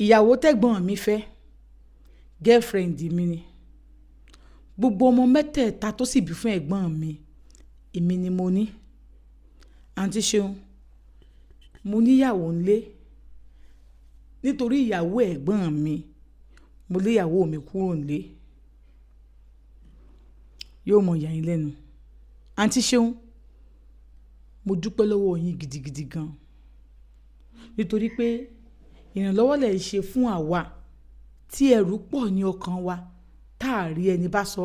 ìyàwó tẹ́gbọ́n mi fẹ́ girlfriend mi ni. Gbogbo ọmọ mẹ́tẹ̀ẹ̀ta tó sì bí fún ẹ̀gbọ́n mi èmi ni mo ní. Àǹtí Ṣeun, mo níyàwó ńlé nítorí ìyàwó ẹ̀gbọ́n mi mo lé ìyàwó mi kúrò ńlé. Yóò mọ yà yín lẹ́nu. Àǹtí Ṣeun, mo dúpẹ́ lọ́wọ́ yín gidigidi gan nítorí pé ìrànlọ́wọ́ lẹ̀ ń ṣe fún àwa tí ẹrù pọ̀ ní ọkàn wa tá a rí ẹni bá sọ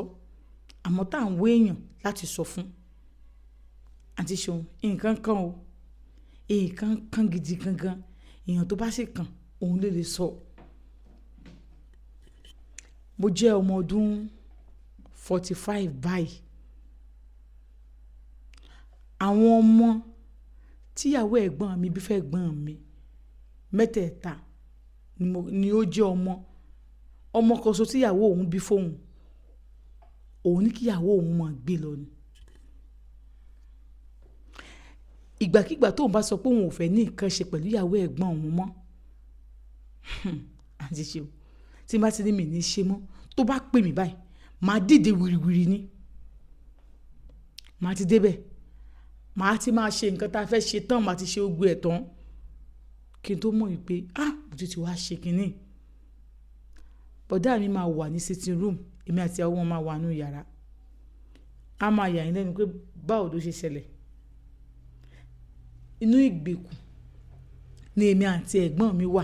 àmọ́ tá à ń wé èèyàn láti sọ fún. Àǹtí Ṣeun, nǹkan kan o, nǹkan kan gidi gangan, èèyàn tó bá sì kàn òun ló lè sọ. Mo jẹ́ ọmọ ọdún 45 báyìí. Àwọn ọmọ tíyàwó ẹ̀gbọ́n mi bí fẹ́ gbọ́n mi mẹ́tẹ̀ẹ̀ta ni ó jẹ́ ọmọ kan ṣoṣo tíyàwó òun bí fóun. Òun ní kíyàwó òun máa gbé lọ ni. Ìgbàkígbà tóun bá sọ pé òun ò fẹ́ ní nǹkan ṣe pẹ̀lú ìyàwó ẹ̀gbọ́n òun mọ́ Àǹtí Ṣeun, tí n bá ti ní mi ní ṣe mọ́ tó bá pè mí báyìí màá dìde wìrìwìrì ni. Màá ti débẹ̀, màá ti máa ṣe nǹkan tá a fẹ́ ṣe tán, màá ti ṣe gbogbo ẹ̀ tán kí n tó mọ̀ wípé mo ti wá ṣe kinní. Bọ̀dá mi máa wà ní sitting room, èmi àti àwọn ọmọ máa wà nínú yàrá. A máa yà yín lẹ́nu pé báwo ló ṣe ṣẹlẹ̀. Inú ìgbèkùn ni èmi àti ẹ̀gbọ́n mi wà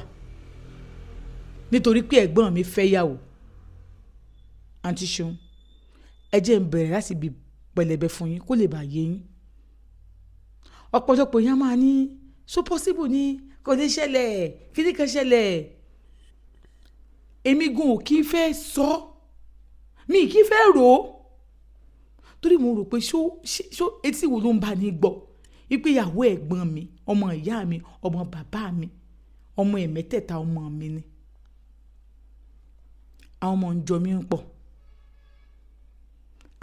nítorí pé ẹ̀gbọ́n mi fẹ́ yàwó. Àǹtí Ṣeun, ẹ jẹ́ n bẹ̀rẹ̀ láti bí pẹlẹbẹ fún yín kó lè bá yé yín. Ọ̀pọ̀lọpọ̀ yẹn máa ní so possible ni kò lè ṣẹlẹ̀, kíní kan ṣẹlẹ̀. Èmi gan ò kí ń fẹ́ sọ, mi kì í fẹ́ rò ó torí mo rò pé ṣó etí wo ló ń bá ní gbọ́ wípé ìyàwó ẹ̀gbọ́n mi, ọmọ ìyá mi, ọmọ bàbá mi, ọmọ ẹ̀mẹ́tẹ̀ẹ̀ta ọmọ mi ni. Àwọn ọmọ ń jọ mí ń pọ̀.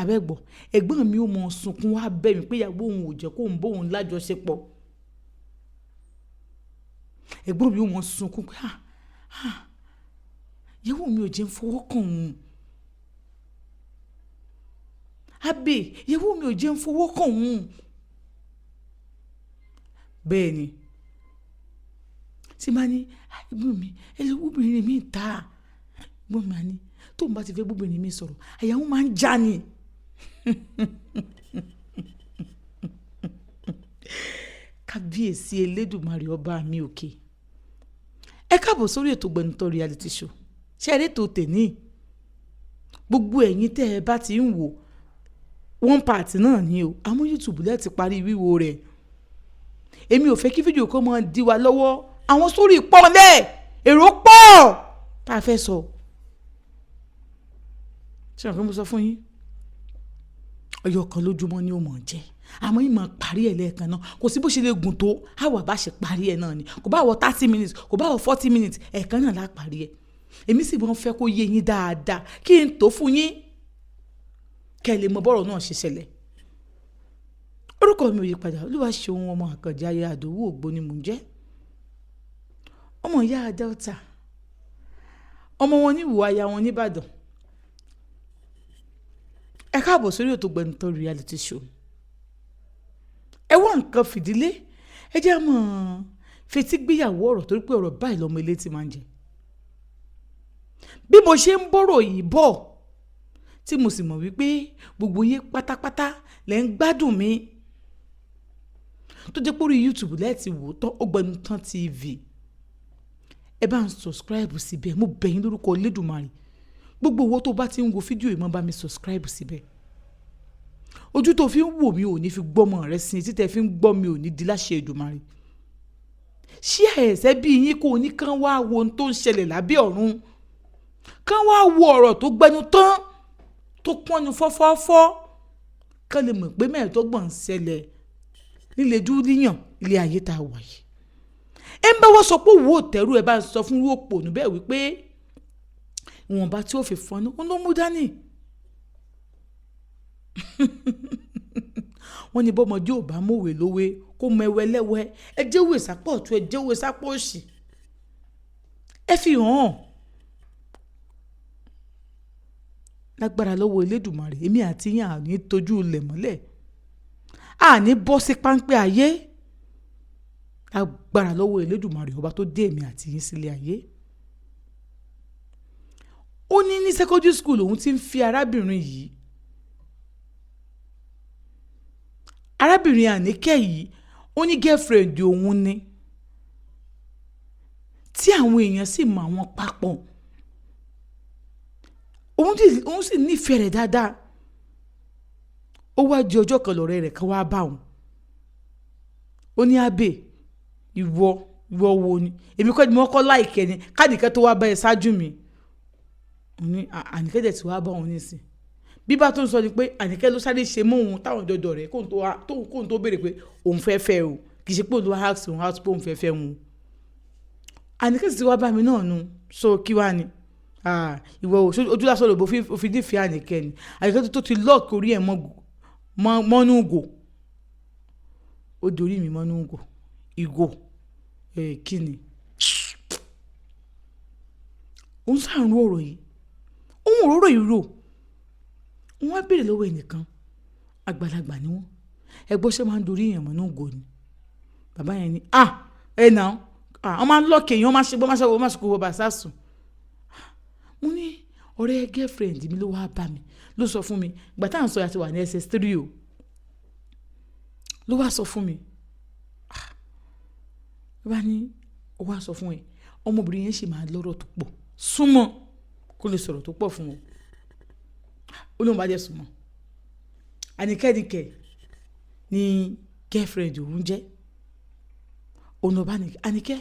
Abẹ́gbọ̀, ẹ̀gbọ́n mi ó mọ sunkún wá bẹ̀ mí pé ìyàwó òun ò jẹ́ kóun bóun lájọṣepọ̀. Ẹ̀gbọ́n mi ó mọ sunkún pé ìyàwó mi ò jẹ́ ń fọwọ́ kàn òun. Àbí ìyàwó mi ò jẹ́ ń fọwọ́ kàn òun. Bẹ́ẹ̀ ni. Tí máa ní ẹ̀gbọ́n mi obìnrin mi ta. Ẹ̀gbọ́n mi á ní tóun bá ti fẹ́ bóbìnrin mi sọ̀rọ̀ àyà òun máa ń já ni. Kábíyèsí Elédùmarè ọba mi òkè. Ẹ káàbọ̀ sórí ètò Gbẹ̀nutọ́ reality show. Ṣé ẹ rí ètò tèmi? Gbogbo ẹ̀yin tẹ́ ẹ bá ti ń wò one part náà ni o. Àmọ́ YouTube lẹ ti parí wíwo rẹ̀. Èmi ò fẹ́ kí fídíò kan máa di wa lọ́wọ́. Àwọn sórí pọ̀ lẹ̀, èrò pọ̀ tá a fẹ́ sọ. Ṣé ọ̀kan mo sọ fún yín? Ọyọ kan lójúmọ́ ni ó mọ̀ jẹ́. Àmọ́ yìí máa parí ẹ̀ lẹ́ẹ̀kan náà. Kò sí bó ṣe lè gùn tó. Àwa bá ṣe parí ẹ̀ náà ni. Kò bá wọ 30 minutes, kò bá wọ 40 minutes. Ẹ̀ẹ̀kan náà la parí ẹ̀. Èmi sì máa ń fẹ́ kó yé yín dáadáa kí n tó fún yín. Kẹ́ ẹ lè mọ bọ́rọ̀ náà ṣe ṣẹlẹ̀. Orúkọ mi ò yí padà. Olúwaṣeun ọmọ Àkànjí aya Àdòwú Ògbó ni mò ń jẹ́. Ọmọ ìyá Delta. Ọmọ wọn ní Ìwó, aya wọn ní Ìbàdàn. Ẹ káàbọ̀ sórí ètò Gbẹ̀nutọ́ reality show. Ẹ wá nǹkan fìdílé. Ẹ jẹ́ mọ̀ fetí gbéyàwó ọ̀rọ̀ torí pé ọ̀rọ̀ báyìí lọ́mọ ilé ti máa ń jẹ. Bí mo ṣe ń bọ̀rọ̀ yìí bọ̀ tí mo sì mọ̀ wípé gbogbo yín pátápátá lẹ́ ń gbádùn mi tó jẹ́ pé orí YouTube lẹ́ẹ̀tì wò tán Ọ̀gbẹ̀nutọ́ TV. Ẹ bá ń subscribe síbẹ̀, mo bẹ̀ yín lórúkọ Elédùmarè. Gbogbo owó tó bá ti ń wo fídíò yìí mọ́ bá mi subscribe síbẹ̀. Ojú tó fi ń wò mí ò ní fi gbọ́mọ rẹ sí, títẹ̀ fi ń gbọ́ mi ò ní di láṣẹ Èdùmarè. Ṣé ẹ̀sẹ̀ bí yín kò ní kán wá wo ohun tó ń ṣẹlẹ̀ lábẹ́ ọ̀run? Kán wá wo ọ̀rọ̀ tó gbẹnu tán tó pọ́nnu fọ́fọ́fọ́ kán lè mọ̀ pé mẹ́ẹ̀ẹ́dọ́gbọ̀n ń ṣẹlẹ̀ nílé Júlíyàn ilé ayé tá a wà yìí. Ẹ ń bá wọ́n sọ pé òwò òtẹ́rù ẹ bá ń sọ fún òpònú bẹ́ẹ̀ wípé ìwọ̀nba tí ó fi fọ́nú ó ló mú dání. Wọ́n ní bọ́mọdé ò bá mọ̀wé lówe kó mọ ẹwẹ́ lẹ́wẹ́. Ẹ jẹ́wé sápọ̀ ọ̀tún, ẹ jẹ́wé sápọ̀ òsì. ẹ fi hàn lágbára lọ́wọ́ Elédùmarè èmi àti yín àní tójú ilẹ̀ mọ́lẹ̀ àní bọ́ sí páńpẹ́ ayé lágbára lọ́wọ́ Elédùmarè ọba tó dé èmi àti yín sílé ayé. Ó ní secondary school òun ti ń fi arábìnrin yìí Àníkẹ́ yìí ó ní girlfriend òun ni tí àwọn èèyàn sì mọ àwọn papọ̀ òun sì nífẹ̀ẹ́ rẹ̀ dáadáa. Ó wá di ọjọ́ kan lọ́rẹ́ rẹ̀ kan wá bá òun ó ní Abe ìwọ wo ni èmi kọ́ ni mo kọ́ láìkẹ́ ni kádìkẹ́ tó wá bá ẹ ṣáájú mi. Ní Àníkẹ́ dẹ̀ tí wá bá òun nísìn bíbá tó ń sọ ni pé Àníkẹ́ ló sáré ṣe mọ́ òun táwọn dọ̀dọ̀ rẹ̀ kóun tó béèrè pé òun fẹ́ fẹ́ o kì í ṣe pé òun ló wá house òun house pé òun fẹ́ fẹ́ wọn. Àníkẹ́ sì ti wá bá mi náà nu so kí wá ni ìwọ ojú lásán lòbó òfin nífẹ̀ẹ́ Àníkẹ́ ni Àníkẹ́ tó ti lọ́ọ̀kì orí ẹ̀ mọ́nú ugò ó dorí mi mọ́nú ugò ìgò kí ni òun sáà ń rú ọ̀rọ̀ yìí òun òróró yìí rò wọ́n á béèrè lọ́wọ́ ẹnìkan àgbàlagbà ni wọ́n ẹgbọ́n ṣe máa ń dorí èèyàn mọ́nú ugò ni bàbá yẹn ni wọ́n máa ń lọ́ọ̀kì èèyàn wọ́n máa ṣe kó wọ́n bá sásùn. Mo ní ọ̀rẹ́ girlfriend mi ló wá bá mi ló sọ fún mi ìgbà táwọn sọ yàtọ̀ wà ní SS3 o ló wá sọ fún mi bá ní ó wá sọ fún ẹ ọmọbìnrin yẹn ṣì máa lọ́rọ̀ tó pọ̀ súnmọ́ kó lè sọ̀rọ̀ tó pọ̀ fún wọn ó lóun bá jẹ́ súnmọ́ Àníkẹ́ ni girlfriend òun jẹ́ ọ̀nà bá ní Àníkẹ́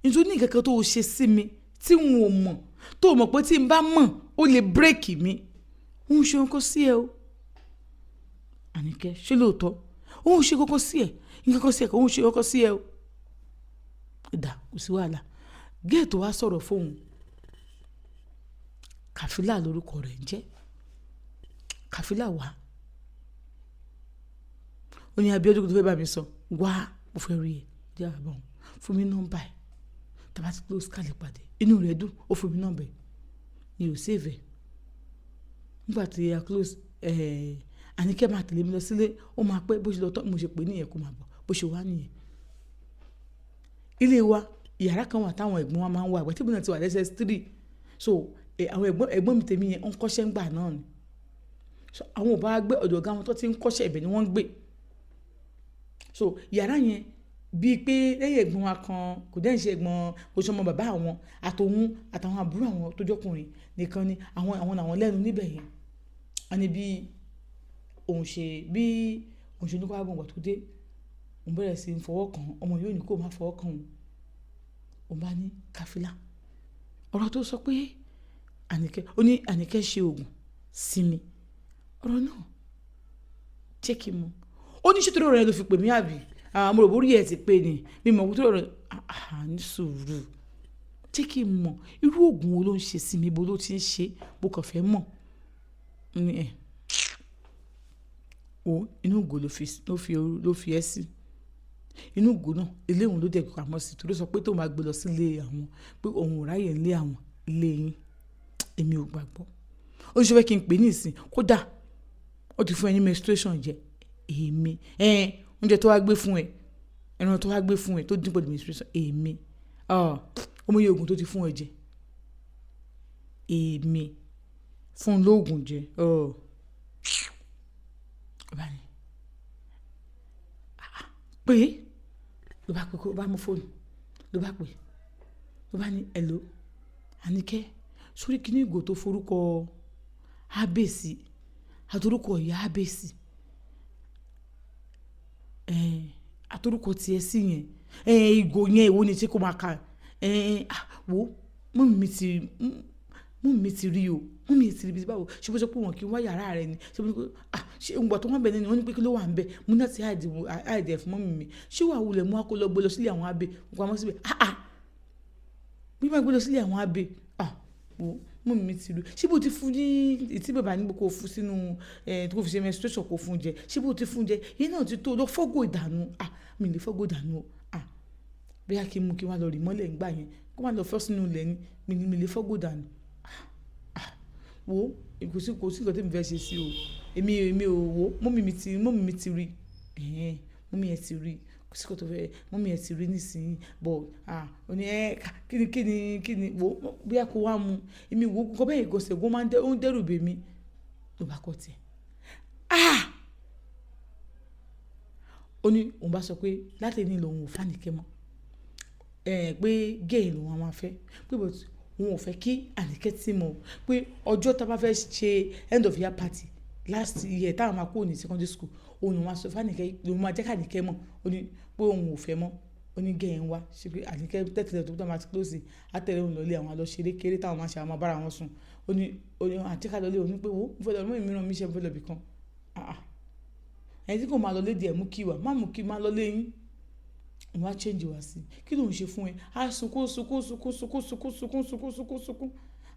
nítorí ní kankan tó o ṣe sí mi tí n ò mọ̀ tó o mọ̀ pé tí n bá mọ̀ ó lè bírèkì mi òun ṣe kókó sí ẹ o. Àníkẹ́ ṣé lóòótọ́ òun ṣe kókó sí ẹ nǹkan kan sí ẹ kò òun ṣe kókó sí ẹ o. Ìdá kò sí wàhálà géètò wá sọ̀rọ̀ fóun Kàfílà lórúkọ rẹ̀ ń jẹ́ Kàfílà wá ó ní Abíọ́dún tó fẹ́ bá mi sọ wá mo fẹ́ rí ẹ jẹ́ àbọ̀ fún mi nọ́mbà ẹ̀ tàbá ti close kálí pàdé inú rẹ̀ dùn ó fún mi nọ́mbà ẹ̀ mi ò save ẹ̀ nígbà tí a close Àníkẹ́ máa tẹ̀lé mi lọ sílé ó máa pẹ́ bó ṣe lọ tọ́ mo ṣe pé nìyẹn kó máa bọ̀ bó ṣe wá nìyẹn. Ilé wa yàrá kan wà táwọn ẹ̀gbọ́n wa máa ń wà àgbà tí mo náà ti wà SS3 so àwọn ẹ̀gbọ́n mi tèmi yẹn ń kọ́ṣẹ́ ń gbà náà ni so àwọn ò bá gbé ọ̀dọ̀ ọ̀gá wọn tó ti ń kọ́ṣẹ́ ibẹ̀ ni wọ́n ń gbé so yàrá yẹn bíi pé lẹ́yìn ẹ̀gbọ́n wa kan kò dẹ́n ṣe ẹ̀gbọ́n oṣù ọmọ bàbá àwọn àtàwọn àbúrò àwọn tó jọkùnrin nìkan ni àwọn làwọn lẹ́nu níbẹ̀ yẹn a ní bí òun ṣe ní kó wá gbọ̀ngbà tó dé òun bẹ̀rẹ̀ sí í fọwọ́ kàn ọmọ yóò ní kó má fọwọ́ kàn òun bá ní Kàfílà ọ̀rọ̀ tó sọ pé Àníkẹ́ ṣe oògùn sí mi ọ̀rọ̀ náà jẹ́ kí n mọ̀ ó ní ṣètò rẹ̀ ló fi pè mí àbí mo rò bórí ẹ̀ ti pé ni mi mọ̀ wútó rẹ̀ ní sùúrù jẹ́ kí n mọ̀ irú oògùn wo ló ń ṣe sí mi bó ló ti ń ṣe bó kàn fẹ́ mọ̀ ní ẹ̀ o inú ìgò ló fi ẹ́ sí inú ìgò náà ilé òun ló dẹ̀ pamọ́ sí torí sọ pé tó máa gbé lọ sílé àwọn pé òun ò ráyè ilé àwọn ilé yín èmi ò gbàgbọ́ ó ṣe fẹ́ kí n pè ní ìsìn kódà ó ti fún ẹ ní menstruation jẹ èmi oúnjẹ tó wá gbé fún ẹ ẹran tó wá gbé fún ẹ tó dín pẹ̀lú menstruation èmi ọmọ yẹ oògùn tó ti fún ẹ jẹ èmi fún lóògùn jẹ pé ló bá pè kó bá mú fóònù ló bá pè ló bá ní hello Àníkẹ́ sórí kíní ìgò tó forúkọ Abèsì àtorúkọ ìyá Abèsì àtorúkọ tiẹ̀ sí yẹn ìgò yẹn èwo ni tí kò máa ka wo mọ́mí mi ti rí o mọ́mí mi ti rí bí báwo ṣé bó ṣe pé wọn kì í wá yàrá rẹ ni ṣé bó ṣe ń gbọ́ tó wọ́n bẹ̀ ní wọ́n ní pé kí ló wà ń bẹ̀ mo náà ti àìdẹ̀ fún mọ́mí mi ṣé wàá wulẹ̀ mú akó lọ gbé lọ sílé àwọn Abè nǹkan àmọ́ síbẹ̀ bí wọ́n gbé lọ sílé àwọn Abè wo mọ́mí mi ti rí ṣé bó ti fún ní ìtí bàbá nígbà kó fún sínú tó fi ṣe menstruation kó fún jẹ ṣé bó ti fún jẹ yẹn náà ti tó lọ fọ́gò ìdànù mi lè fọ́gò ìdànù o bóyá kí n mú kí wọ́n lọ rí mọ́lẹ̀ ńgbà yẹn kó má lọ fọ́ sínú ilẹ̀ ni mi lè fọ́gbò dànù. Wo kò sí nǹkan tí mi fẹ́ ṣe sí o èmi ò wo mọ́mì mi ti rí mọ́mì ẹ̀ ti rí kò sí nǹkan tó fẹ́ mọ́mì ẹ̀ ti rí nísìnyí bọ̀ ó ní kíni wo bóyá kó wá mu èmi wo kọ́ bẹ́ẹ̀ ìgọ̀sẹ̀ gbọ́n máa ń dẹ́rù bè mí ló bá kọ́ tiẹ̀. Ó ní òun bá sọ pé láti ní lòun ò fàníkẹ́ mọ́ pé gẹ́ẹ̀ lòun máa fẹ́ pé òun ò fẹ́ kí Àníkẹ́ tí mọ̀ pé ọjọ́ tá a bá fẹ́ ṣe end of year party last year táwọn máa kúrò ní secondary school òun lòun máa sọ fàníkẹ́ lòun máa jẹ́ ká Àníkẹ́ mọ̀ ó ní pé òun ò fẹ́ mọ́ ó ní gẹ́ẹ̀ ń wá ṣe pé Àníkẹ́ tẹ̀tẹ̀lẹ̀ tó máa ti close àtẹ̀lẹ̀ òun lọ́lé àwọn àlọ́ṣeré kéré táwọn máa ṣe àwọn bára wọn sùn ó ní àtẹ́ká lọ́lé òun pé wo ń fẹ́ lọ mọ́ ìmíràn mi ṣe ń fẹ́ lọ bì kan ẹni tí kò máa lọ lédi ẹ̀ mú kí wà má mú kí má lọ léyìn òun á change wá sí kí ló ń ṣe fún ẹ sunkún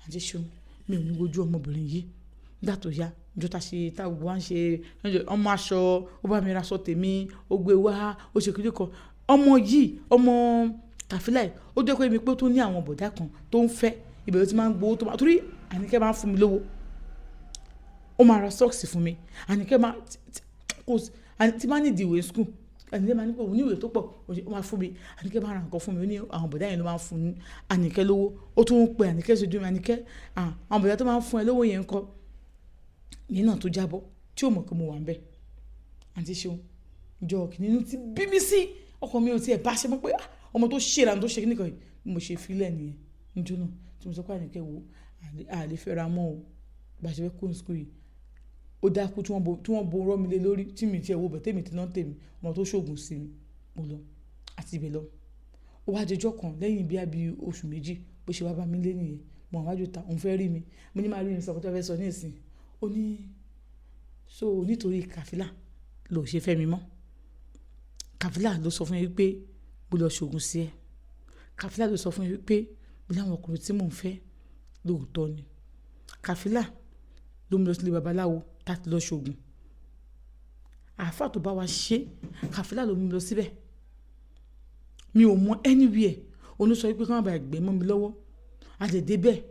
àti ṣeun mi ò ní wojú ọmọbìnrin yìí nígbà tó yá ìjọ ta ṣe táwọn wá ń ṣe ọmọ aṣọ ó bá mi ra aṣọ tèmi ó gbé wá ó ṣe kékeré kan ọmọ yìí ọmọ Kàfílà yìí ó jẹ́ pé mi pé tó ní àwọn bọ̀dá kan tó ń fẹ́ ìbẹ̀rẹ̀ tí máa ń gbowó tó máa torí Àníkẹ́ máa ń fún mi lówó ó máa ra sọ́ọ̀sì fún mi Àníkẹ́ máa tí máa ní ìdìwé school Àníkẹ́ máa ní pé òun ní ìwé tó pọ̀ ó máa fún mi Àníkẹ́ máa ra nǹkan fún mi ó ní àwọn bọ̀dá yẹn ló máa ń fún Àníkẹ́ lówó ó tún ń pe Àníkẹ́ ṣojú mi Àníkẹ́ àwọn bọ̀dá tó máa ń fún ẹ lówó yẹn ń kọ́ yẹn náà tó jábọ́ tí ò mọ̀ pé mo wà ń bẹ̀ àǹtí ṣeun ìjọ kìnínní ti bí mi sí ọkọ mi ò tiẹ̀ bá ṣe mọ́ pé ọmọ tó ṣe ìlànà tó ṣe kíníkan yìí mo ṣe fílẹ̀ nìyẹn níjọ́ náà tí mo sọ pé Àníkẹ́ wo àlè fẹ́ ra mọ́ o bá ṣe fẹ́ kó ní school yìí ó dákú tí wọ́n bo rọ́ mi lé lórí tí mi tiẹ̀ wo bẹ̀ tèmi ti náà tèmi ọmọ tó ṣoògùn sí mi mo lọ àti ibẹ̀ lọ ó wá dẹjọ́ kan lẹ́yìn bí oṣù méjì bó ṣe wá bá mi lé nìyẹn mo àwọn àjò ta òun fẹ́ rí mi mo ní máa rí mi sọ tó fẹ́ sọ ní ìsìn ó ní so nítorí Kàfílà ló ṣe fẹ́ mi mọ́ Kàfílà ló sọ fún mi pé mo lọ ṣoògùn sí ẹ Kàfílà ló sọ fún mi pé mo láwọn ọkùnrin tí mò ń fẹ́ lóòótọ́ ni Kàfílà ló mú lọ sílé babaláwo láti lọ ṣoògùn àáfà tó bá wa ṣe Kàfílà ló mú lọ síbẹ̀ mi ò mọ anywhere òun sọ pé kí wọ́n bá ẹgbẹ́ mọ́ mi lọ́wọ́ àdèdè bẹ́ẹ̀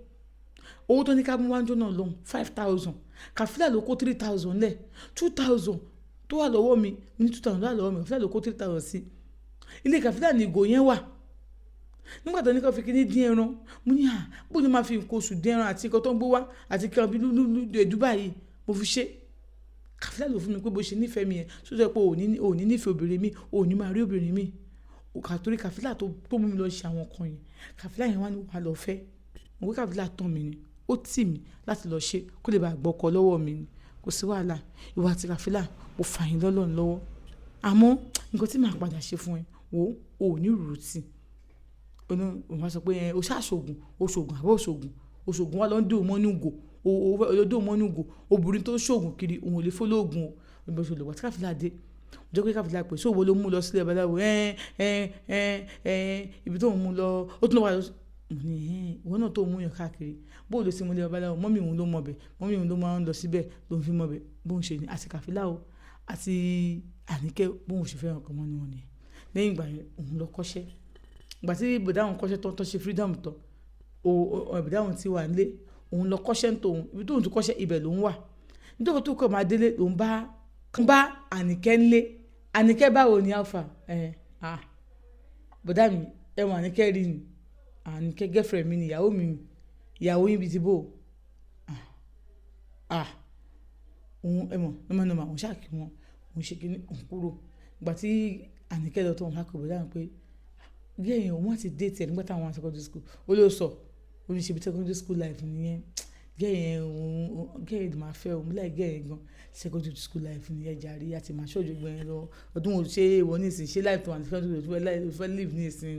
owó tó ní ká mú wájú náà lọ́hùn 5,000 Kàfílà ló kó 3,000 lẹ̀ 2,000 tó wà lọ́wọ́ mi ní 2,000 tó wà lọ́wọ́ mi Kàfílà ló kó 3,000 sí ilé Kàfílà ní ìgò yẹn wà nígbà tó ní ká fi kíní dín ẹran mo ní bó ni máa fi nǹkan oṣù dín ẹran àti nǹkan tó ń gbó wá àti kí wọn bí lúlú Dubai yìí mo fi ṣe Kàfílà ló fún mi pé bó ṣe nífẹ̀ẹ́ mi yẹn tó sọ pé òní nífẹ̀ẹ́ obìnrin mi òní máa rí obìnrin mi torí Kàfílà tó mú mi lọ ṣe àwọn kan yẹn Kàfílà yẹn wá ní wà lọ fẹ́ mo pé Kàfílà tán mi ni ó tì mí láti lọ ṣe kó lè bá gbọ́kọ lọ́wọ́ mi ni kò sí wàhálà ìwà àti Kàfílà mo fà yín lọ́lọ́run lọ́wọ́ àmọ́ nǹkan tí màá padà ṣe fún ẹ wò ó ní rúùtì òun wá sọ pé o ṣàṣògùn oṣògùn àbọ̀ oṣògùn wà lọ́ndé òmọ́nùgò olódó òmọ́nùgò obìnrin tó ṣògùn kiri òun ò lè fọ́lọ́gùn o ìbọn ṣòlò wà tí Kàfílà dé ọjọ́ pé Kàfílà pè sóòwò ló mú lọ sílẹ̀ babaláwo ibi tó ń mú lọ ó tún lọ wà lọ ìwọ náà tó mú yàn káàkiri bóòlù sí mú lé babaláwo mọ́mí òun ló mọ̀ bẹ̀ mọ́mí òun ló máa ń lọ síbẹ̀ ló ń fi mọ̀ bẹ̀ bóun ṣe ní àti Kàfílà o àti Àníkẹ́ bóun ṣe fẹ́ràn ọkọ̀ mọ́ ni wọn nìyẹn lẹ́yìn ìgbà yẹn òun lọ kọ́ṣẹ́ ìgbà tí bọ̀dá àwọn kọ́ṣẹ́ tó ṣe freedom tán bọ̀dá àwọn ti wà nílé òun lọ kọ́ṣẹ́ ń tòun ibi tóun ti kọ́ṣẹ́ ibẹ̀ ló ń wà nítorí tó kọ́ máa délé ló ń bá Àníkẹ́ ńlé Àníkẹ́ báwo ni alpha bọ̀dá mi ẹ̀wọ̀n Àníkẹ́ rí ni Àníkẹ́ girlfriend mi ni ìyàwó mi ni ìyàwó yín bíi ti bò òun ẹ̀mọ̀ òun ṣáàkì wọn òun ṣe kíní òun kúrò ìgbà tí Àníkẹ́ lọ tó òun hákò bọ̀dá mi pé gẹ́yìn òun ti dé tiẹ̀ nígbà táwọn secondary school ó ló sọ oníṣẹ́bí secondary school life nìyẹn gẹ́yìn máa fẹ́ òun láì gẹ́yìn gan secondary school life nìyẹn jàre àti máa ṣọ́jú gbẹ̀yìn lọ ọdún òun ṣe wọ́n ní ìsìn ṣe life tó wà ní secondary school fẹ́ live ní ìsìn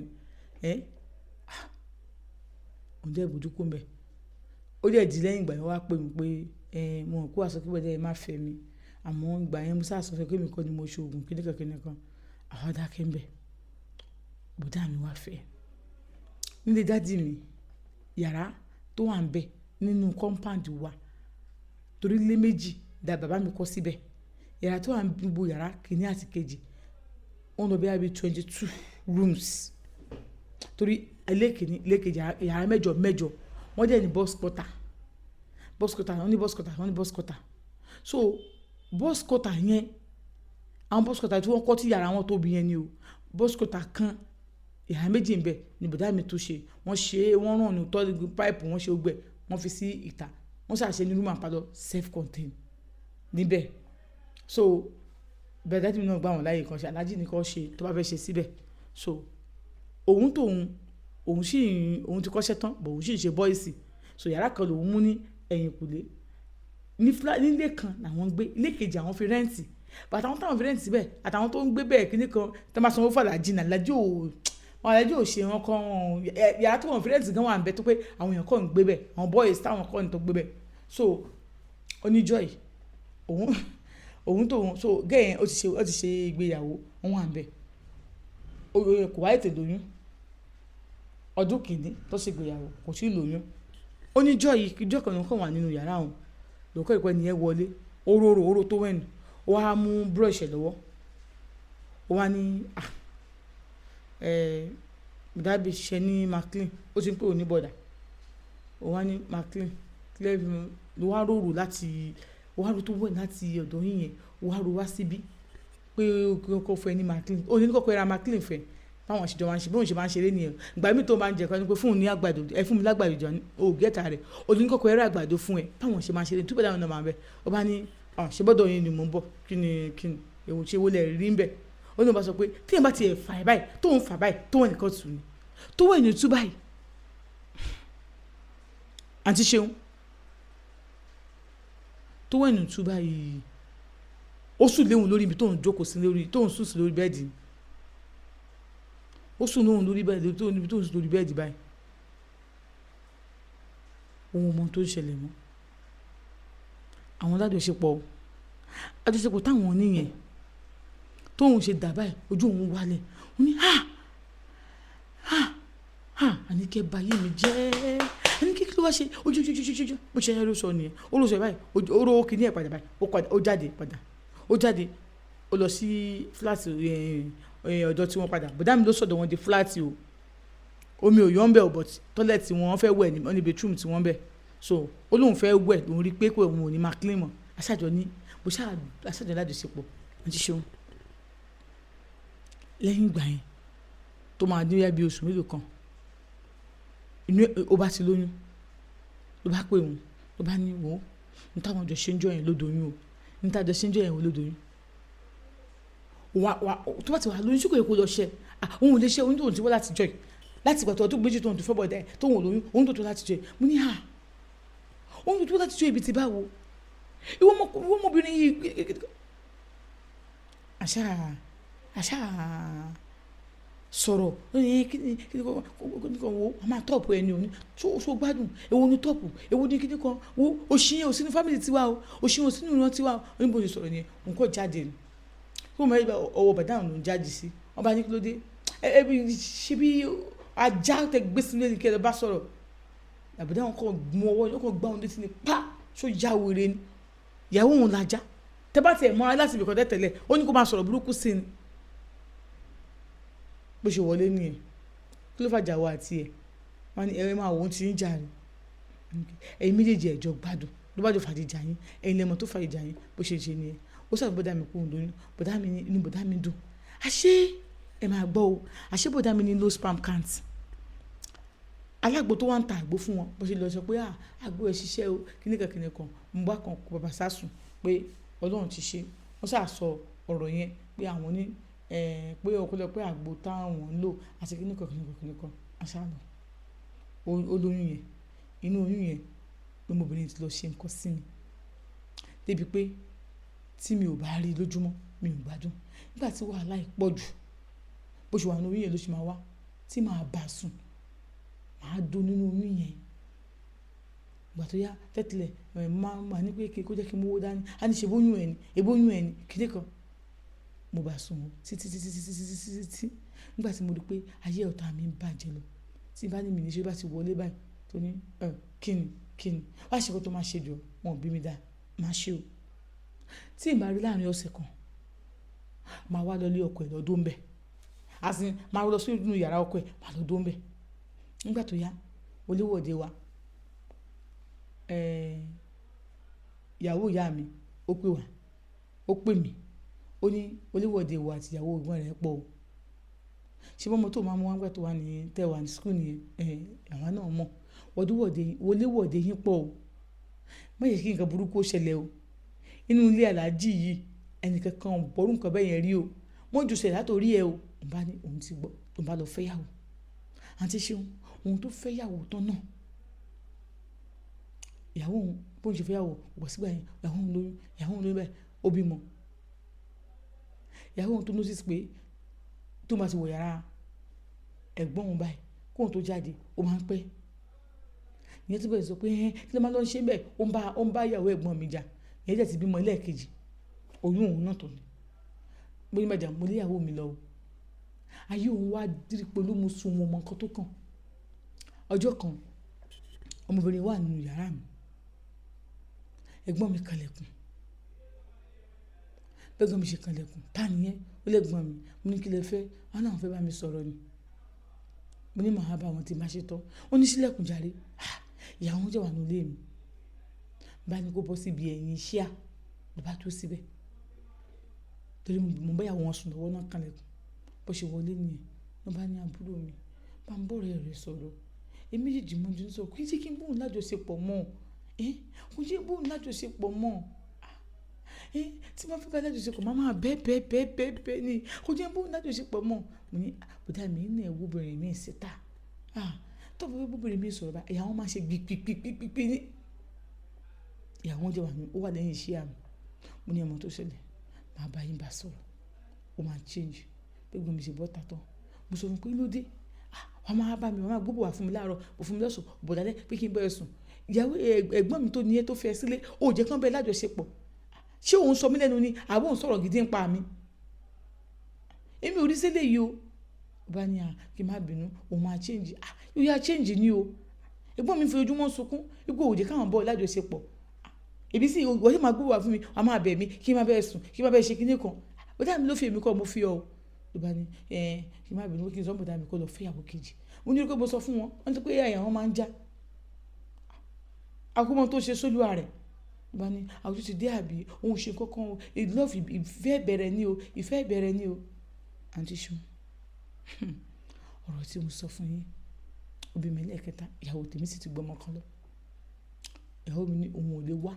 òun jẹ́ ìbójú kó mbẹ́ ó dẹ̀ di lẹ́yìn ìgbà yẹn wá pè mí pé mo hàn kó àṣọ kí bọ́dẹ̀ má fẹ́ mi àmọ́ ìgbà yẹn mo sáà sọ fẹ́ pé mi kọ́ ni mo ṣe oògùn kíníkan àwọn adákẹ́ ń bẹ̀ bùdá mi wá fẹ́ nílé dádì mi yàrá tó wà ń bẹ nínú compound wa torí ilé méjì da bàbá mi kọ́ síbẹ̀ yàrá tó wà ń bo yàrá kìíní àti kejì wọ́n lọ bí i 22 rooms torí ilé kìíní ilé kejì yàrá mẹ́jọ mẹ́jọ wọ́n dẹ̀ ní box quarter wọ́n ní box quarter so box quarter yẹn àwọn box quarter tí wọ́n kọ́ tí yàrá wọn tóbi yẹn ni o box quarter kan yàrá méjì ń bẹ ní bọ̀dá mi tó ṣe wọ́n rán ní tọ́lú pipe wọ́n ṣe gbẹ wọ́n fi sí ìta wọ́n ṣàṣe ní room and parlour self contained níbẹ̀ so bẹ́ẹ̀ dájú mi náà gbà wọ́n láyè kan ṣe alájí nìkan ṣe tó bá fẹ́ ṣe síbẹ̀ so òun ti kọ́ṣẹ́ tán bọ̀ òun sì ń ṣe bọ́ìsì so yàrá kan lòun mú ní ẹ̀yìn kùlé nílé kan làwọn ń gbé ilé kejì àwọn fi rẹ́ǹtì bàtà àwọn táwọn fi rẹ́ǹtì síbẹ̀ àtàwọn tó ń gbé bẹ́ẹ̀ kíní kan tó máa sanwó fàlàjì náà alájí ò ṣe wọn kan yàrá tó wọn fi rẹ́ǹtì gan wà ń bẹ tó pé àwọn èèyàn kọ́ ń gbé bẹ́ẹ̀ àwọn bọ́ìsì táwọn kọ́ ń tó gbé bẹ́ẹ̀ so oníjọ́ yìí òun tóun so gẹ́yìn ó ti ṣe ìgbéyàwó wọn wà ń bẹ kò wáyé tè lóyún ọdún kìíní tó ṣe ìgbéyàwó kò sí lóyún oníjọ́ yìí ìjọ́ kan ló kàn wà nínú yàrá òun lókè ìpẹ́ nìyẹn wọlé oró tó wẹ̀nu ó wá mú búrọ̀ṣì lọ́wọ́ ó wá ní dábì ṣiṣẹ́ ní maclean ó ti ń pè ní bọ̀dà ó wá ní maclean ló wá rò tó wẹ̀ láti ọ̀dọ̀ yín yẹn ó wá rò wá síbí pé kò fẹ́ ní maclean ó ní kọ́kọ́ ra maclean fẹ́ báwọn ṣèjọ máa ń ṣe bí òun ṣe máa ń ṣeré nìyẹn ìgbà mi tó máa ń jẹ kan ní pé fún un ní àgbàdo fún mi lágbàdo jọ ò gẹ́ta rẹ̀ ó ní kọ́kọ́ ẹ̀rọ àgbàdo fún ẹ báwọn ṣe máa ń ṣeré tó bẹ́ẹ̀ dáhùn náà máa bẹ ó bá ní ṣe bọ́dọ̀ yín ni mò ń bọ̀ kí ni èwo ṣe wọlé rí ń bẹ̀ ó ní bá sọ pé tí èèyàn bá ti fà ẹ̀ báyìí tó ń fà báyìí tó wọ̀ nìkan tù ní tó wọ̀ ní tú báyìí àǹtí Ṣeun tó wọ̀ ní tú báyìí ó sùn léhùn lórí ibi tó ń jókòó sí lórí tó ń sùn sí lórí bẹ́ẹ̀dì ó sùn lóhùn lórí bẹ́ẹ̀dì tó ń sùn lórí bẹ́ẹ̀dì báyìí ohun ọmọ tó ń ṣẹlẹ̀ mọ́ àwọn àjọṣepọ̀ táwọn oníyẹn tóun ṣe dà báyìí ojú òun wálẹ̀ ó ní Àníkẹ́ báyé mi jẹ́ Àníkẹ́ kí ló wá ṣe ojú bó ṣe yẹ ló sọ nìyẹn ó lọ sọ báyìí ó rọ kìíní ẹ̀ padà báyìí ó jáde ó lọ sí fúláàtì ọ̀dọ̀ tí wọ́n padà bọ̀dá mi ló sọ̀dọ̀ wọn di fúláàtì o omi ò yọ̀ ń bẹ̀ ọ̀ but tọ́lẹ̀tì wọn fẹ́ wẹ̀ ní bedroom tí wọ́n bẹ̀ so ó lóun fẹ́ wẹ̀ lòun rí pé kò òun ò ní máa clean mọ́ aṣáájọ lájọṣepọ̀ àti Ṣeun lẹ́yìn ìgbà yẹn tó máa dín bí oṣù mélòó kan inú ó bá ti lóyún ló bá pè òun ló bá ní wò ó ní táwọn ọjọ́ ṣe ń jọ yẹn lódoyún o ní táwọn ọjọ́ ṣe ń jọ yẹn lódoyún tó bá ti wà lóyún ṣùkò èkó lọ ṣe òun ò lè ṣe oyún tóun ti wọ́ láti jọ yìí láti ìgbà tó gbéjì tóun tó fẹ́ bọ̀ dẹ́ tóun ò lóyún oyún tó tó láti jọ yìí mo ní oyún tó tó láti jọ ibi ti báwo ìwọ ọmọbìnrin yìí àṣà sọ̀rọ̀ kíni kan wo a máa tọ́pù ẹni òní tó gbádùn èwo ni tọ́pù èwo ni kíni kan wo òṣìyẹn òsínú fámìlì tiwa o òṣìyẹn òsínú ìran tiwa o oníbo ni sọ̀rọ̀ yẹn òun kò jáde ni fún mi ọwọ́ bàdá òun ló ń jáde sí wọn bá ní kí ló dé ẹbí ṣe bí ajá tẹ gbé sílé ní kí ẹ bá sọ̀rọ̀ àbàdá wọn kò mú ọwọ́ yóò kò gbá òun létí ni pa ṣó já wèrè ni ìyàwó òun lajá tẹ bá tiẹ̀ mọ́ra láti ibìkan tẹ́tẹ̀lẹ̀ ó ní kó máa sọ̀rọ̀ burúkú sí ni bó ṣe wọlé nìyẹn kí ló fàjà wá àti ẹ̀ wọ́n ní ẹ̀rẹ́ máa wọ́n ti ń jà ní ẹ̀yin méjèèjì ẹ̀jọ̀ gbádùn ló bá jọ fàdíjà yín ẹ̀yin lẹ́mọ̀ tó fàdíjà yín bó ṣe ṣe nìyẹn ó sàbí bọ́dà mi kúrò lóyún bọ́dà mi inú bọ́dà mi dùn àṣé ẹ̀ máa gbọ́ o àṣé bọ́dà mi ní low sperm count alágbo tó wá ń ta àgbo fún wọn bó ṣe lọ sọ pé àgbo ẹ̀ ṣiṣẹ́ o kíníkan mo bá kan kó bàbá sásùn pé Ọlọ́run ti ṣe wọ́n sà sọ ọ̀rọ̀ yẹn pé àwọn ní pé ọkọlọ pé àgbo táwọn ń lò àti kíníkan aṣáàlọ olóyún yẹn inú oyún yẹn lọmọbìnrin ti lọ ṣe nǹkan sí mi débi pé tí mi ò bá rí lójúmọ́ mi ò gbádùn nígbà tí wàhálà yìí pọ̀ jù bó ṣe wà ní oyún yẹn ló ṣe máa wá tí màá bá sùn màá dó nínú oyún yẹn ìgbà tó yá tẹ́tìlẹ̀ máa ní pé kó jẹ́ kí n mówó dání á ní ṣe bóyún ẹni kíní kan mo bá sùn títí nígbà tí mo rí pé ayé ọ̀tá mi ń bàjẹ́ lọ tí bá ní mi ní ṣe bá ti wọlé báyìí tó ní kíni wá ṣe kó tó máa ṣe jù wọn bí mi dá máa ṣe o tí ì bá rí láàrin ọ̀sẹ̀ kan máa wá lọlé ọkọ ẹ̀ lọ́dún bẹ́ẹ̀ àsìn máa lọ sínú yàrá ọkọ ẹ̀ máa lọ dó ń bẹ̀. Nígbà tó yá wọléwọ̀de wa ìyàwó ìyá mi ó pè wá, ó pè mí, ó ní wọléwọ̀de wa àti ìyàwó ìgbọ́n rẹ̀ pọ̀ o. Ṣé bọ́mọ tó máa mú wá nígbà tó wà ní tẹ́wà ní school nìyẹn, àwa náà mọ̀ wọléwọ̀de yín pọ̀ o. Má yẹ kí nǹkan burúkú ó ṣẹlẹ̀ o. Inú ilé aláàjì yìí ẹnìkan kan ò bọ́rú nǹkan bẹ́ẹ̀ yẹn rí o. Wọ́n jù ṣẹlẹ̀ látòrí ẹ o. Òun bá ní òun ti gbọ́, òun bá lọ fẹ́yàwó. Àǹtí Ṣeun òun tó fẹ́yàwó tán náà. Ìyàwó òun bó ń ṣe fẹ́yàwó wọ̀ sígbà yẹn, ìyàwó òun lóyún bẹ́ẹ̀ ó bímọ. Ìyàwó òun tó notice pé tó máa ti wọ̀ yàrá ẹ̀gbọ́n òun báyìí kóun tó jáde ó máa ń pẹ́. Ìyẹn tó bẹ̀rẹ̀ sọ pé kí ló máa lọ ṣe bẹ́ẹ̀ ó ń bá ìyàwó ẹ̀gbọ́n mi jà. Ìyẹn jẹ́ ti bímọ lẹ́ẹ̀kejì oyún òun náà tó ní. Mo ní mẹ́jà mo lé ìyàwó mi lọ o. Ayé òun wá dírí pé ló mú sun wọn mọ nǹkan tó kàn. Ọjọ́ kan ọmọbìnrin wà nínú yàrá mi, ẹ̀gbọ́n mi kanlẹ̀kùn. Bẹ́gbọ́n mi ṣe kanlẹ̀kùn ta ni yẹn ó lẹ́gbọ́n mi. Mo ní kí lẹ fẹ́, wọn náà fẹ́ bá mi sọ̀rọ̀ ni. Mo ní màá bá wọn tí máa ṣe tán. Ó ní sílẹ̀kùn jàre. Ìyàwó wọn jẹ́ wà nínú ilé mi. Bá ní kó bọ́ síbi ẹ̀yìn ṣíà ló bá tó síbẹ̀. Torí mo bá ìyàwó wọn sùn lọ́wọ́ náà kanlẹ̀kùn. Bó ṣe wọlé nìyẹn ló bá ní àbúrò mi bá ń bọ̀rẹ̀ rẹ̀ sọ̀rọ̀. Èmi méjèèjì mo ti ń sọ kí n ṣe kí n bóun lájọṣepọ̀ mọ́ kò ṣe bóun lájọṣepọ̀ mọ́ tí wọ́n fi bá lájọṣepọ̀ máa bẹ́ẹ̀ ni kò ṣe bóun lájọṣepọ̀ mọ́. Mo ní bùdá mi ní ẹ̀wú obìnrin mi síta tó bá fẹ́ obìnrin mi sọ̀rọ̀ bá ìyàwó máa ṣe gbígbígbígbí ní. Ìyàwó jẹ́ ó wà lẹ́yìn iṣẹ́ àmì. Mo ní ọmọ tó ṣẹlẹ̀ máa bá yín bá sọ̀rọ̀ ó máa change. Bẹ́gbọ́n mi ṣe bọ́ta tán mo sọ fún pé ló dé wọ́n máa bá mi wọ́n máa gbóbò wá fún mi láàárọ̀ bò fún mi lọ́sùn bò dálẹ́ pé kí n bẹ́ẹ̀ sùn. Ìyàwó ẹ̀gbọ́n mi tó ní ẹ tó fẹ́ sílé ó jẹ́ kán bẹ́ẹ̀ lájọṣepọ̀. Ṣé òun sọ mí lẹ́nu ni àbí òun sọ̀rọ̀ gidi ń pa mi? Èmi ò rí sílẹ̀ yìí o. Bá ní kí n má bínú òun máa change. Yóò yá change ni o. Ẹ̀gbọ́n mi fi ojúmọ́ sunkún ipò òjẹ́ káwọn bọ́ lájọṣepọ̀. Èmi sì wọ́n sì máa gbóbò wá fún mi wọ́n máa bẹ̀ mí kí n má bẹ́ẹ̀ sùn kí n má bẹ́ẹ̀ ṣe kíní kan. Bọ́dá mi ló fi èmi kọ́ mo fi ọ. Ló bá ní kí n má bínú kí n sọ bọ́dá mi kó lọ fẹ́yàwó kejì. Mo ní pé mo sọ fún wọn wọ́n ti pé àyà wọn máa ń já. Akúmọ̀ tó ṣe sólúwa rẹ̀. Ló bá ní àwùjọ ti dé àbí òun ṣe kankan o love ìfẹ́ bẹ̀rẹ̀ ni o ìfẹ́ bẹ̀rẹ̀ ni o. Àǹtí Ṣeun ọ̀rọ̀ tí mo sọ fún yín òbí mi lẹ́ẹ̀kẹta ìyàwó tèmi sì ti gbọmọ kan lọ. Ìyàwó mi ní òun ò lè wá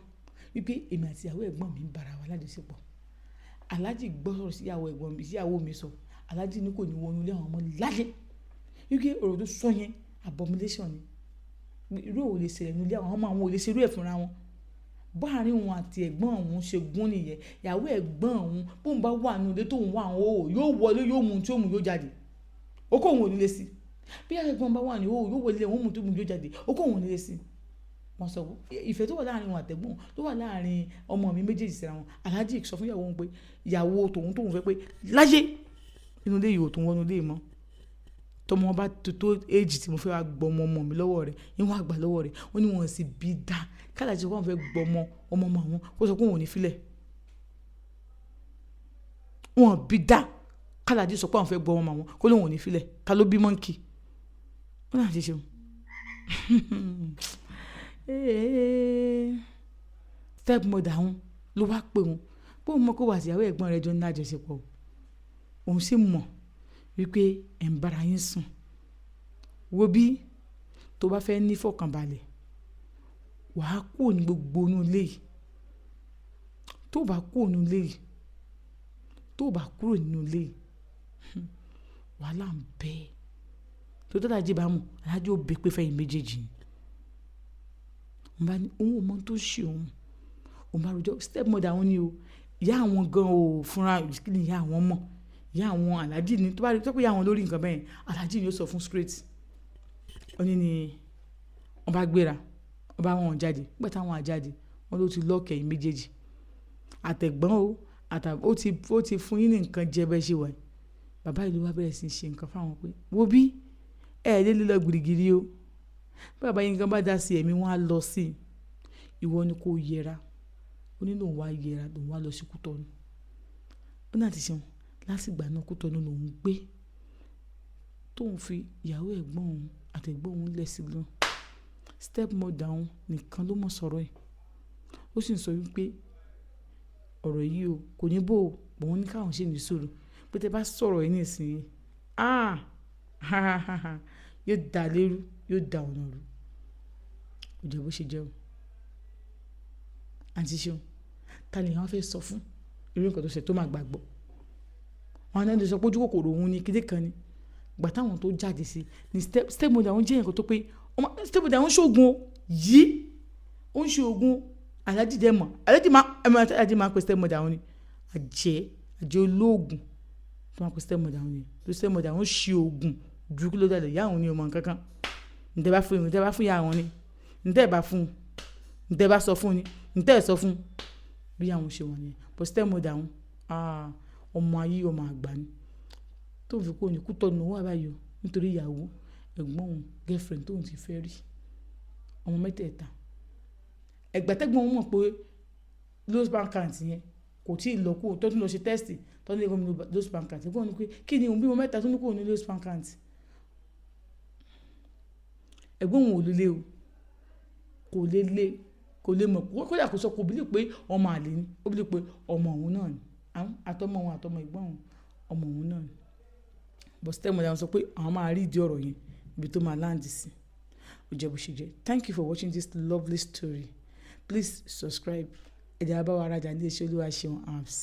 wípé èmi àti ìyàwó ẹ̀gbọ́n mi ń bára wa lájọṣepọ̀. Aláàjì gbọ́rọ̀ sí ìyàwó mi sọ aláàjì ní kò ní wọnú ilé àwọn ọmọ láyé wípé ọ̀rọ̀ tó sọ yẹn abomination ni irú ò lè ṣẹlẹ̀ nílé àwọn ọmọ àwọn ò lè ṣerú ẹ̀ fúnra wọn. Báàrin òun àti ẹ̀gbọ́n òun ṣe gún nìyẹn ìyàwó ẹ̀gbọ́n òun bóun bá wà nínú ilé tóun wà àwọn yóò wọlé yóò mú tí ó mú yóò jáde ó kó òun ò nílé sí bí ẹ̀gbọ́n bá wà ní yóò wọlé òun mú tí ó mú yóò jáde ó kó òun ò nílé sí. Wọ́n sọ ìfẹ́ tó wà láàrin wọn àtẹ̀gbọ́n tó wà láàrin ọmọ mi méjèèjì síra wọn. Aláàjì sọ fún ìyàwó òun pé ìyàwó tóun fẹ́ pé láyé inú ilé ìwò tó ń wọnú ilé mọ́ tọmọ bá tó éjì tí mo fẹ́ wá gbọmọ ọmọ mi lọ́wọ́ rẹ̀ níwọ̀n àgbà lọ́wọ́ rẹ̀ wọ́n ní wọ́n sì bí dá kálàjì wọ́n fẹ́ gbọmọ ọmọ àwọn kó sọ pé òun ò ní filẹ̀ wọ́n bí dá kálàjì sọ pé àwọn fẹ́ gbọmọ àwọn kó lóun ò ní filẹ̀ ká ló bí mọ́ǹkì wọ́n náà ṣe ṣeun. Stepmother àwọn ló wá pè wọn pé òun mọ̀ kó wà síyàwó ẹ̀gbọ́n rẹ̀ jọ ní àjọṣepọ̀ òun sì mọ̀ wípé ẹ̀ ń bára yín sùn wo bí tó bá fẹ́ ní fọkànbalẹ̀ wàá kúrò ní gbogbo inú ilé yìí tó bá kúrò nínú ilé yìí tó bá kúrò nínú ilé yìí wàhálà ń bẹ tó tó dájú bá mú alájọ ó bẹ pé fẹ́yìn méjèèjì ni wọ́n bá ní òun ò mọ tó ṣe òun bá rojọ́ stepmother àwọn ni o ìyá àwọn gan ò fúnra kí ni ìyá àwọn mọ̀ ìyá àwọn aláàjì ni tó bá rí tó pé ìyá àwọn lórí nǹkan bẹ́ẹ̀ aláàjì ni ó sọ fún straight ó ní ni wọ́n bá gbéra wọ́n bá wọn jáde nígbà táwọn àjáde wọ́n ló ti lọ́ọ̀kẹ́ yìí méjèèjì àtẹ̀gbọ́n ó ti fún yín ní nǹkan jẹ bẹ́ẹ̀ ṣe wà bàbá ìlú wa bẹ̀rẹ̀ sí í ṣe nǹkan fáwọn pé wo bí lé lọ gbìrìgìrì o bàbá yín kan bá dá sí ẹ̀mí wọn á lọ sí ìwọ ni kò yẹra ó ní lòun wá yẹra lòun wá lọ sí Kútọ́nù ó náà ti ṣeun láti ìgbà náà Kútọ́nù lòun gbé tóun fi ìyàwó ẹ̀gbọ́n òun àtẹ̀gbọ́n òun lẹ̀ sí lọ step mother òun nìkan ló mọ̀ sọ̀rọ̀ ẹ̀ ó sì ń sọ wípé ọ̀rọ̀ yìí o kò ní bò ó òun ní káwọn ṣe ní sùúrù pé tẹ́ bá sọ̀rọ̀ ẹ̀ nísìnyí yóò dá lérú yóò dá ọ̀nà rú kò jẹ́ bó ṣe jẹ́ o àǹtí Ṣeun ta lè wọ́n fẹ́ sọ fún irú nǹkan tó ṣe tó máa gbàgbọ́ wọn náà lè sọ pé ojú kòkòrò òun ni kíndé kan ni gbà táwọn tó jáde sí ni step mother òun jẹ́ nǹkan tó pé step mother òun ṣoògùn yìí ó ń ṣe oògùn aláàjì dẹ́ mọ̀ aláàjì máa ń pe step mother òun ni àjẹ́ olóògùn tó máa ń pe step mother òun ni tó step mother òun ṣe oògùn ju kí ló dá lè yá òun ni ọmọ kankan ǹtẹ́ bá fún yá àwọn ni ǹtẹ́ bá fún ǹtẹ́ bá sọ fún ni ǹtẹ́ sọ fún bí àwọn ṣe wọ̀nyẹn but step mother òun ọmọ ayé ọmọ àgbà ni tó fi kó ní Kútọ̀nù wà báyìí o nítorí ìyàwó ẹ̀gbọ́n òun girlfriend tóun ti fẹ́ rí ọmọ mẹ́tẹ̀ẹ̀ta ẹ̀gbẹ́tẹ́gbọ́n òun mọ̀ pé low sperm count yẹn kò tí ì lọ kó tó tún lọ ṣe test tó ní gómìnà low sperm count ẹ̀gbọ́n òun ní pé kí ni òun bí wọn mẹ́ta tó ní kó ní low sperm count ẹ̀gbọ́n òun ò lélẹ̀ o kò lè mọ̀ kódà kò sọ kò bílẹ̀ pé ọmọ àlè ni ó bílẹ̀ pé ọmọ òun náà ni àtọmọ òun àtọmọ ẹ̀gbọ́n òun ọmọ òun náà ni but step mother sọ pé àwọn máa rí ìdí ọ̀rọ̀ yẹn ibi tó máa láǹdì sí ó jẹ́ bó ṣe jẹ́. Thank you for watching this lovely story. Please subscribe ẹ̀dẹ̀ abáwa arajà ní iṣẹ́ Olúwaṣeun apps.